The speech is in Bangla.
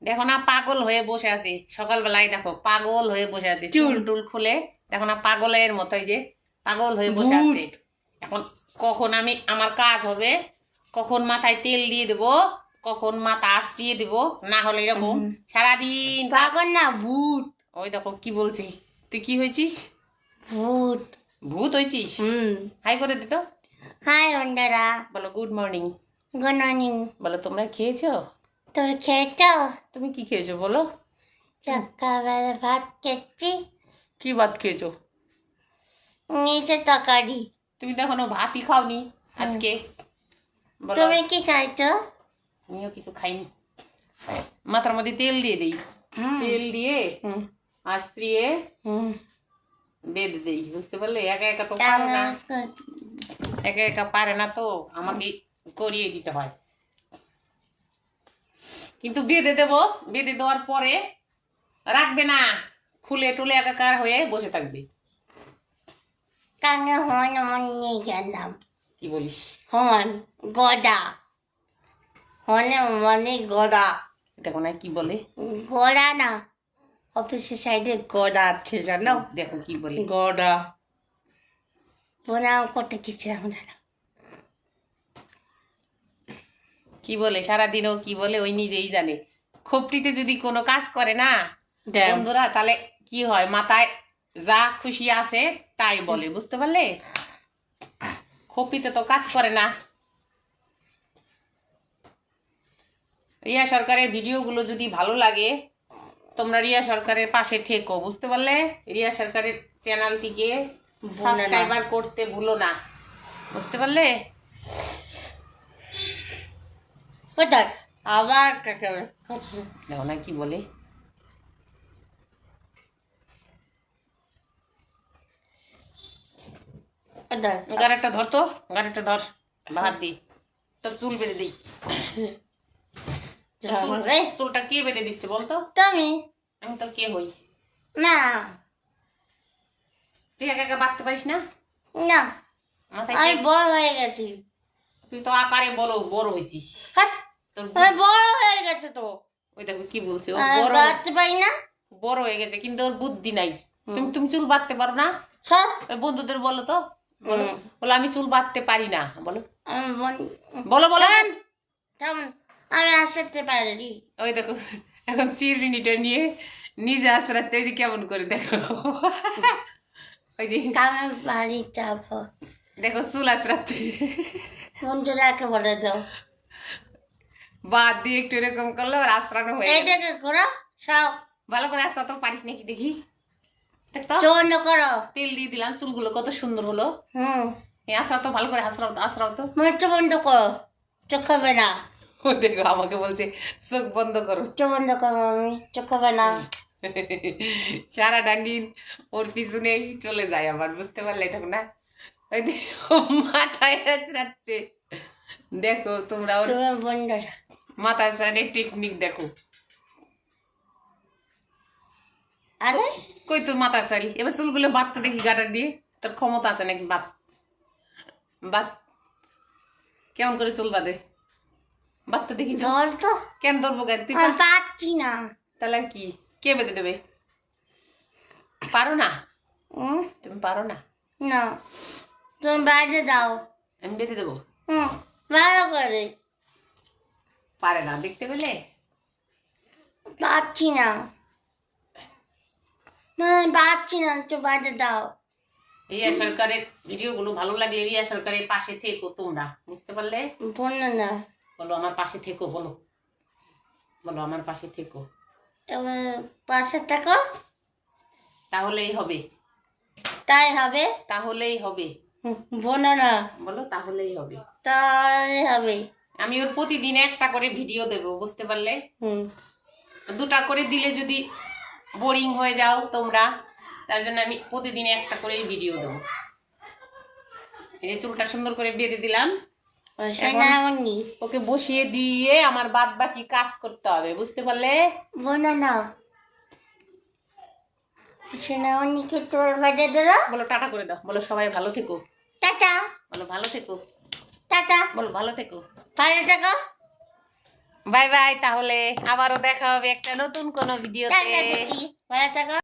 দেখো না পাগল হয়ে বসে আছে সকালবেলায়, দেখো পাগল হয়ে বসে আছে, চুল টুল খুলে দেখো না পাগলের মতোই যে পাগল হয়ে বসে আছে। এখন কখন আমার কাজ হবে, কখন মাথায় তেল দিয়ে দেবো, কখন মাথা আশ্রিয়ে দিব, না হলে এরকম সারাদিন পাগল না, ভূত। ওই দেখো কি বলছি, তুই কি হয়েছিস? ভূত। ভূত হয়েছিস? হাই করে দিত। হাই বন্ধুরা, বলো গুড মর্নিং। Good morning. বলো তোমরা খেয়েছো? তুমি খেয়েছো? তুমি কি খেয়েছো বলো? সকালবেলা ভাত খেয়েছি। কি ভাত খেয়েছো? নিচে তরকারি। তুমি তো এখনো ভাতই খাওনি আজকে। বলো তুমি কি খাইছো? আমিও কিছু খাইনি। মাথার মধ্যে তেল দিয়ে দিই, তেল দিয়ে আশ্রিয়ে বেঁধে দিই, বুঝতে পারলে? একা একা তো পারো না, একা একা পারে না তো আমাকে করিয়ে দিতে হয়। কিন্তু বেঁধে দেবো, বেঁধে দেওয়ার পরে রাখবে না, খুলে টুলে একাকার হয়ে বসে থাকবে। কানে হন আমার নিয়ে গেলাম। কি বলিস? হন গদা, হনে মানে গদা। দেখো না কি বলে, গদা না, অফিসের সাইডে গদা আছে জানো? দেখো কি বলে, গদা প্রণাম করতে কিছু আমরা না। কি বলে সারাদিনও কি বলে ওই নিজেই জানে। খোপটিতে যদি কোনো কাজ করে না বন্ধুরা, তাহলে কি হয়, মাথায় যা খুশি আছে তাই বলে, বুঝতে পারলে? খোপটিতে তো কাজ করে না। রিয়া সরকারের ভিডিওগুলো যদি ভালো লাগে তোমরা রিয়া সরকারের পাশে থেকো, বুঝতে পারলে? রিয়া সরকারের চ্যানেলটিকে সাবস্ক্রাইবার করতে ভুলো না, বুঝতে পারলে? আবার দেখো না কি বলে, গাড়িটা ধর তো, গাড়িটা ধর, হাত দি, তোর চুল বেঁধে দিই। চুলটা কে বেঁধে দিচ্ছে বলতো? তুমি। আমি তো কে হই? না তুই একা একা বাঁধতে পারিস না? না, মাথায় আমি বড় হয়ে গেছি। তুই তো আকারে বড় হয়েছিস। আমি বড় হয়ে গেছে তো। ওই দেখো কি বলছে, ও আমি বড় বাঁধতে পারি না। বড় হয়ে গেছে কিন্তু ওর বুদ্ধি নাই। তুমি তুমি চুল বাঁধতে পারো না? সব ওই বন্ধুদের বলো তো, বলো বলো আমি চুল বাঁধতে পারি না, বলো আমি বলো বলো। আমি আসতে পারি। ওই দেখো এখন চিরুনিটা নিয়ে নিজে আশ্রাচ্ছে, ওই যে কেমন করে দেখো, ওই যে আমি বাড়ি যাবো। দেখো চুল আশ্রাচ্ছে। বন্ধুরাকে বলে দাও বাদ দিয়ে একটু এরকম করলো আর আশ্রানো হয়ে গেল। এটাকে করো সব ভালো করে আসতে তো পারিস নাকি দেখি, দেখতো চূর্ণ করো। তেল দিয়ে দিলাম, চুলগুলো কত সুন্দর হলো। এই আশ্রা তো ভালো করে আশ্রাও তো, আশ্রাও তো। মুখ বন্ধ করো, চোখ হবে না। ও দেখো আমাকে বলছে চোখ বন্ধ করো। চোখ বন্ধ করো, আমি চোখ হবে না। সারা ডান্ডিন ওর পিছনেই চলে যায় আমার, বুঝতে পারলে? দেখো না ওই দেখো মাথায় আছড়াচ্ছে, দেখো তোমরা ওর বন্ধুরা মাথা আছড়ানোর টেকনিক দেখো। আরে কই তোর মাথা আছড়ালি, এবার চুলগুলো বাঁধতে দেখি গাটার দিয়ে, তোর ক্ষমতা আছে নাকি? বাদ বাদ, কেমন করে চুল বাঁধে বাঁধতে দেখি। ধর তো। কেন ধরবো কেন? তুই পাচ্ছি না। তাহলে কি কে বেঁধে দেবে? পারো না? তুমি পারো না? না, তুমি বাইরে দাও, আমি বেঁধে দেবো। ভালো করে। পারে না, দেখতে পেলে? পাচ্ছি না, পাচ্ছি না, তো বাইরে দাও। রিয়া সরকারের ভিডিওগুলো ভালো লাগলে রিয়া সরকারের পাশে থেকো তোমরা, বুঝতে পারলে? বলো না, বলো আমার পাশে থেকো, বলো বলো আমার পাশে থেকো, তোমার পাশে থাকো, তাহলেই হবে, তাই হবে। তাহলেই হবে। বলো না, বলো তাহলেই হবে, তাহলে হবে। আমি ওর প্রতিদিন একটা করে ভিডিও দেবো, বুঝতে পারলে? দুটা করে দিলে যদি বোরিং হয়ে যাও তোমরা, তার জন্য আমি প্রতিদিন একটা করে ভিডিও দেবো। এই যে চুলটা সুন্দর করে বেঁধে দিলাম, ওকে বসিয়ে দিয়ে আমার বাদ বাকি কাজ করতে হবে, বুঝতে পারলে? বলো না, সোনামণিকে তোর বেঁধে দিল। বলো টাটা করে দাও, বলো সবাই ভালো থেকো, টাটা। বলো ভালো থেকো, টাটা, বলো ভালো থেকো, ভালো থাকো। বাই বাই, তাহলে আবারও দেখা হবে একটা নতুন কোনো ভিডিওতে। টাটা, টুকি। ভালো থাকো।